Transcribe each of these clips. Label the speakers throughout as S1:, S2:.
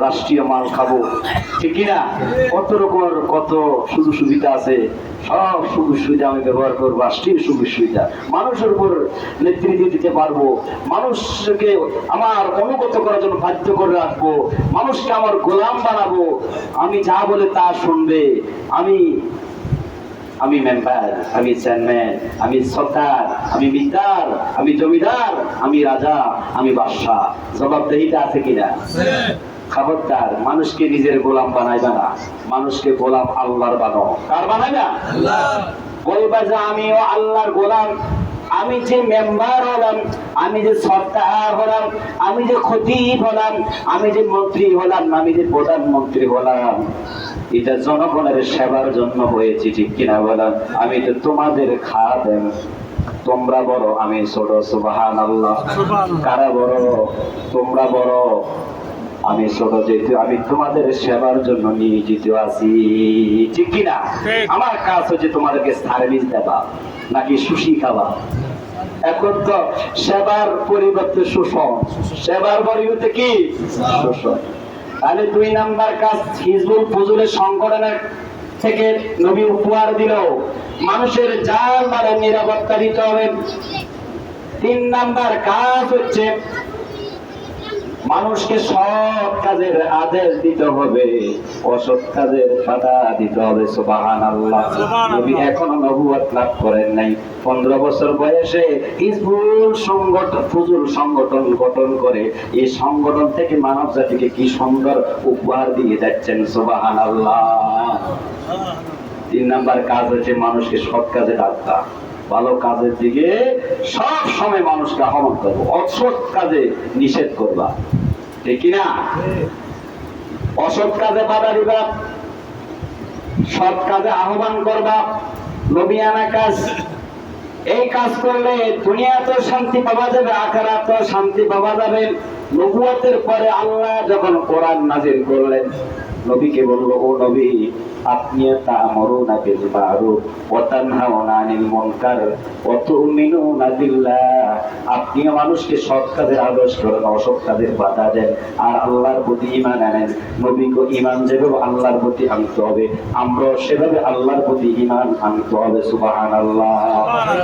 S1: রাষ্ট্রীয় মাল খাবো, ঠিক কিনা? কত রকমের কত সুযোগ সুবিধা আছে, সব সুযোগ সুবিধা আমি ব্যবহার করবো, রাষ্ট্রীয় সুযোগ সুবিধা। মানুষের উপর নেতৃত্ব দিতে পারবো, মানুষকে আমার অনুগত করার জন্য বাধ্য করে রাখবো, মানুষকে আমার গোলাম বানাবো, আমি যা বলে তা শুনবে। আমি মেম্বার, আমি চেয়ারম্যান, আমি সরকার, আমি মিটার, আমি জমিদার, আমি রাজা, আমি বাদশাহ। জবাবদেহিতা আছে কিনা? খবরদার মানুষকে নিজের গোলাম বানাইবা না, মানুষকে গোলাম আল্লাহর বানাও। কার বানাইবা? বলবা যে আমিও আল্লাহর গোলাম, আমি যে মেম্বার হলাম, আমি যে সরকার হলাম, আমি যে খতিব হলাম, আমি যে মন্ত্রী হলাম, আমি যে প্রধানমন্ত্রী হলাম, এটা জনগণের সেবার জন্য হয়েছে, ঠিক কিনা বলেন? আমি তো তোমাদের খাদেম, তোমরা বড় আমি ছোট। সুবহানাল্লাহ। কারা বড়? তোমরা বড়, আমি ছোট, যেহেতু আমি তোমাদের সেবার জন্য নিয়োজিত আছি, ঠিক কিনা? আমার কাজ হচ্ছে তোমাদেরকে সার্ভিস দেওয়া, নাকি সুশি খাওয়া। এখন তো সেবার পরিবর্তে শোষণ, সেবার পরিবর্তে কি? শোষণ। তাহলে 2 নাম্বার কাজ হিজবুল ফুজুলের সংগঠনের থেকে নবী উপহার দিল, মানুষের জান মালের নিরাপত্তা দিতে হবে। 3 নাম্বার কাজ হচ্ছে মানুষকে সৎ কাজের আদেশ দিতে হবে, অসৎ কাজের বাধা দিতে হবে। সুবহানাল্লাহ। নবী এখনো নবুয়ত লাভ করেন নাই, 15 বছর বয়সে হিজবুল সংগঠন, ফুজুল সংগঠন গঠন করে এই সংগঠন থেকে মানব জাতিকে কি সুন্দর উপহার দিয়ে যাচ্ছেন। সুবহানাল্লাহ। 3 নাম্বার কাজ হচ্ছে মানুষকে সৎ কাজে ডাকা, ভালো কাজের দিকে সব সময় মানুষকে আহ্বান করবো, অসৎ কাজে নিষেধ করবা, ঠিক কিনা? অসৎ কাজে বাধা দিবা, সৎ কাজে আহ্বান করবা, নবিয়ানা কাজ। এই কাজ করলে দুনিয়াতে শান্তি পাওয়া যাবে, আখিরাতে শান্তি পাওয়া যাবে। নবুয়তের পরে আল্লাহ যখন কোরআন নাযিল করলেন, নবীকে বলল, ও নবী, আপনি তা'মুরুনা বিল মা'রুফ ওয়া তানহাউনা আনিল মুনকার ওয়া তু'মিনুনা বিল্লাহ। আপনি মানুষকে সৎ কাজের আদেশ করেন, অসৎ কাজের বাধা দেন, আর আল্লাহর প্রতি ঈমান আনেন। নবীকে ঈমান যেভাবে আল্লাহর প্রতি আনতে হবে, আমরা সেভাবে আল্লাহর প্রতি ঈমান আনতে হবে। সুবহানাল্লাহ।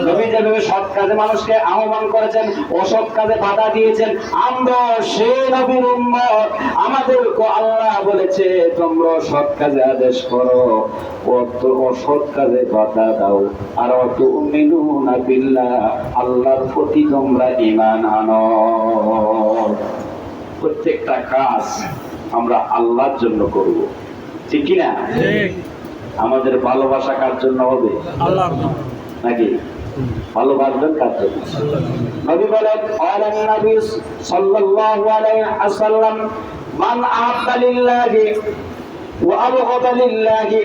S1: নবী যেভাবে সৎ কাজে মানুষকে আহ্বান করেছেন, অসৎ কাজে বাধা দিয়েছেন, আমরা সেই নবীর উম্মত। আমাদেরকে আল্লাহ বলেছে তোমরা সৎ কাজে আদেশ করো, অসৎ কাজে বাধা দাও, আর তুমিনুনা বিল্লাহ, আল্লাহর প্রতি তোমরা ঈমান আনো। প্রত্যেকটা কাজ আমরা আল্লাহর জন্য করব, ঠিক কি না? আমাদের ভালোবাসা কার জন্য হবে? আল্লাহর জন্য। নাকি ভালোবাসবেন কার জন্য? নবী বলেন, আলান নবী সাল্লাল্লাহু আলাইহি ওয়াসাল্লাম, মান আহাব্বা লিল্লাহি ওয়া আবগাদা লিল্লাহি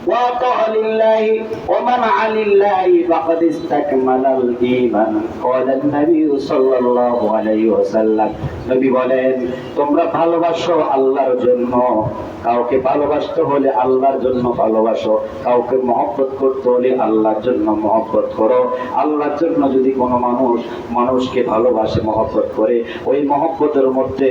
S1: ওয়া আতাআ লিল্লাহি ওয়া মানআ লিল্লাহি ফাকাদ ইসতাকমালাল ঈমান। ক্বালান নবী সাল্লাল্লাহু আলাইহি ওয়াসাল্লাম, নবী বলেন, তোমরা ভালোবাসো আল্লাহর জন্য। কাউকে ভালোবাসতে হলে আল্লাহর জন্য ভালোবাসো, কাউকে মহব্বত করতে হলে আল্লাহর জন্য মহব্বত করো। আল্লাহর জন্য যদি কোনো মানুষকে ভালোবাসে, মহব্বত করে, ওই মহব্বতের মধ্যে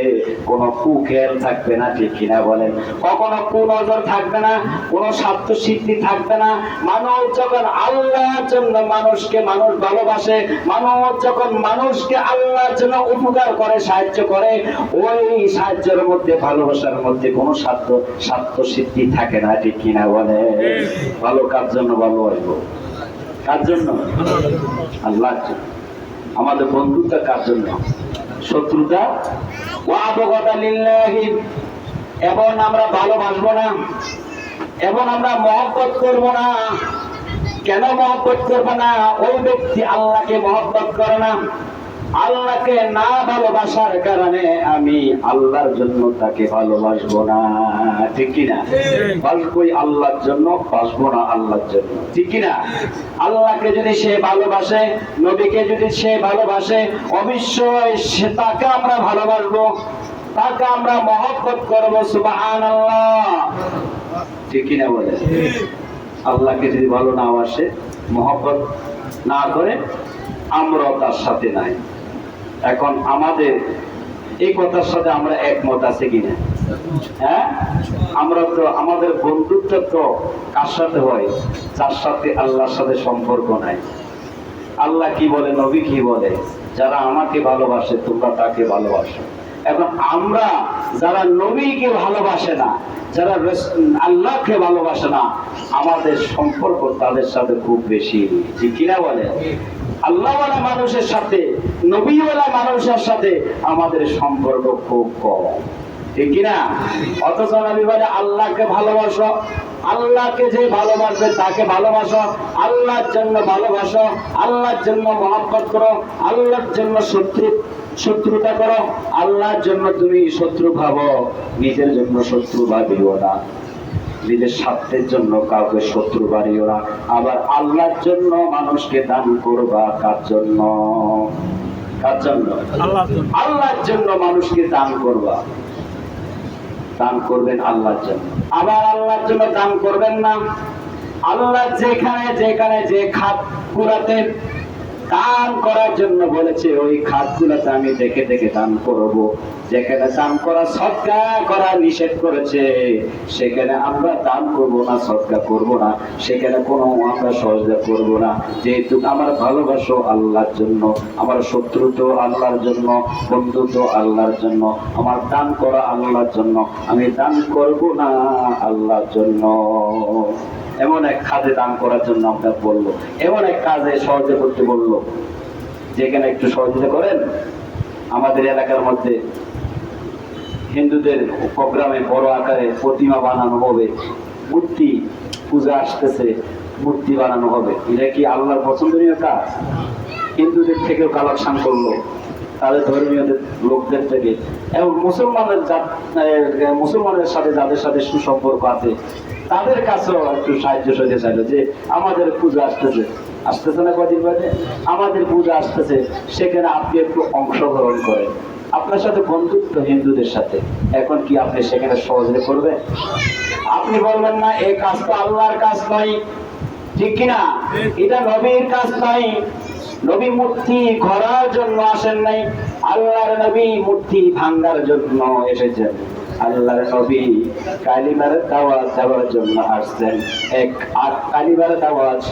S1: কোনো কুখেল থাকবে না, ঠিক কিনা বলেন? কখনো কুনজর থাকবে না, কোনো স্বার্থ সিদ্ধি থাকবে না। মানুষ যখন আল্লাহর জন্য মানুষকে মানুষ ভালোবাসে, মানুষ যখন মানুষকে আল্লাহর জন্য উপকার করে, সাহায্য করে, ওই সাহায্যের মধ্যে, ভালোবাসার মধ্যে কোনো স্বার্থ সিদ্ধি থাকে না, ঠিক কিনা বলে? ভালো কার জন্য ভালোবাসবো? কার জন্য? আল্লাহর জন্য। আমাদের বন্ধুতা কার জন্য? শত্রুতা? ওয়া আবগাদা লিল্লাহি, এবং আমরা ভালোবাসবো না, এবং আমরা মহব্বত করব না। কেন মহব্বত করবো না? ওই ব্যক্তি আল্লাহকে মহব্বত করে না, আল্লাহকে না ভালোবাসার কারণে আমি আল্লাহর জন্য তাকে ভালোবাসবো না, ঠিক কিনা? বাসবই আল্লাহর জন্য, বাসবো না আল্লাহর জন্য, ঠিক কিনা? আল্লাহকে যদি সে ভালোবাসে, নবীকে যদি সে ভালোবাসে, অবশ্যই সে তাকে আমরা ভালোবাসবো, তাকে আমরা মহব্বত করবো। সুবহানাল্লাহ, ঠিক কিনা বলে? আল্লাহকে যদি ভালো না বাসে, মহব্বত না করে, আমরাও তার সাথে নাই। এখন আমাদের এই কথার সাথে আমরা একমত আছে কিনা? হ্যাঁ, আমরা তো আমাদের বন্ধুত্ব তো কার সাথে হয়? যার সাথে আল্লাহর সাথে সম্পর্ক নাই। আল্লাহ কি বলে, নবী কি বলে, যারা আমাকে ভালোবাসে তোমরা তাকে ভালোবাসো। এখন আমরা যারা নবীকে ভালোবাসে না, যারা আল্লাহকে ভালোবাসে না, আমাদের সম্পর্ক তাদের সাথে খুব বেশি, ঠিক কিনা বলে? আল্লাহওয়ালা মানুষের সাথে, নবীওয়ালা মানুষের সাথে আমাদের সম্পর্ক খুব কম, ঠিক কিনা? অথচ নবী বলে আল্লাহকে ভালোবাসো, আল্লাহকে যে ভালোবাসবে তাকে ভালোবাসো, আল্লাহর জন্য ভালোবাসো, আল্লাহর জন্য মহব্বত করো, আল্লাহর জন্য শত্রুতা করো, আল্লাহর জন্য তুমি শত্রু ভাবো, নিজের জন্য শত্রু ভাবিও না, নিজের স্বার্থের জন্য কাউকে শত্রু বাড়িও না। আবার আল্লাহর জন্য মানুষকে দান করবা, কার জন্য? কার জন্য? আল্লাহর জন্য মানুষকে দান করবা, দান করবেন আল্লাহর জন্য। আবার আল্লাহর জন্য দান করবেন না, আল্লাহ যেখানে যেখানে যে খাত গুলাতে দান করার জন্য বলেছে ওই খাতগুলোতে আমি দেখে দেখে দান করব। যেখানে দান করা, সদকা করা নিষেধ করেছে সেখানে আমরা দান করব না, সদকা করব না, সেখানে কোনো আমরা সহযোগিতা করব না। যেহেতু আমার ভালোবাসো আল্লাহর জন্য, আমার শত্রু তো আল্লাহর জন্য, বন্ধু তো আল্লাহর জন্য, আমার দান করা আল্লাহর জন্য, আমি দান করব না আল্লাহর জন্য। এমন এক কাজে দান করার জন্য আপনার বললো, এমন এক কাজে সহযোগিতা করতে বললো, যেখানে একটু সহযোগিতা করেন। আমাদের এলাকার মধ্যে হিন্দুদের প্রোগ্রামে বড় আকারে প্রতিমা বানানো হবে, মূর্তি পূজা আসতেছে, মূর্তি বানানো হবে। এটা কি আল্লাহর পছন্দনীয় কাজ? হিন্দুদের থেকেও কালেকশন করলো, তাদের ধর্মীয় লোকদের থেকে, এবং মুসলমানের সাথে যাদের সাথে সুসম্পর্ক আছে তাদের কাছেও একটু সাহায্য সহযোগিতা চাইলো, যে আমাদের পূজা আসতেছে, আসতেছে না কদিন বাদে আমাদের পূজা আসতেছে, সেখানে আপনি একটু অংশগ্রহণ করেন, আপনার সাথে বন্ধুত্ব হিন্দুদের সাথে, এখন কি আপনি সেখানে সহযোগিতা করবেন? আপনি বলবেন না এই কাজ তো আল্লাহর কাজ নয়, ঠিক কিনা? এটা নবীর কাজ নয়, নবী মূর্তি গড়ার জন্য আসেন নাই, আল্লাহর নবী মূর্তি ভাঙ্গার জন্য এসেছেন। আল্লাহর নবী কালিমার দাওয়াত দেওয়ার জন্য আসছেন, এক কালিমার দাওয়াত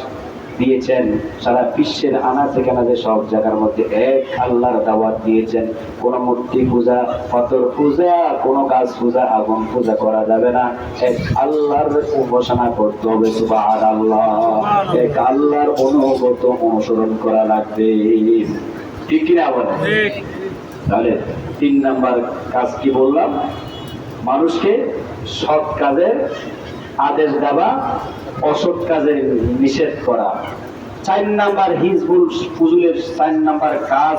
S1: দিয়েছেন, সারা বিশ্বের আনাচে কানাচে সব জায়গার মধ্যে এক আল্লাহর দাওয়াত দিয়েছেন। কোন মূর্তি পূজা, পাথর পূজা, কোন গাছ পূজা, আগুন পূজা করা যাবে না, এক আল্লাহর উপাসনা করতে হবে। সুবহানাল্লাহ, এক আল্লাহর অনুগত অনুসরণ করা লাগবে, ঠিক কিনা বলেন? তাহলে 3 নাম্বার কাজ কি বললাম? মানুষকে সৎ কাজের আদেশ দেওয়া, অসৎ কাজের নিষেধ করা। 4 নাম্বার হিজবুল ফুজুলের 4 নাম্বার কাজ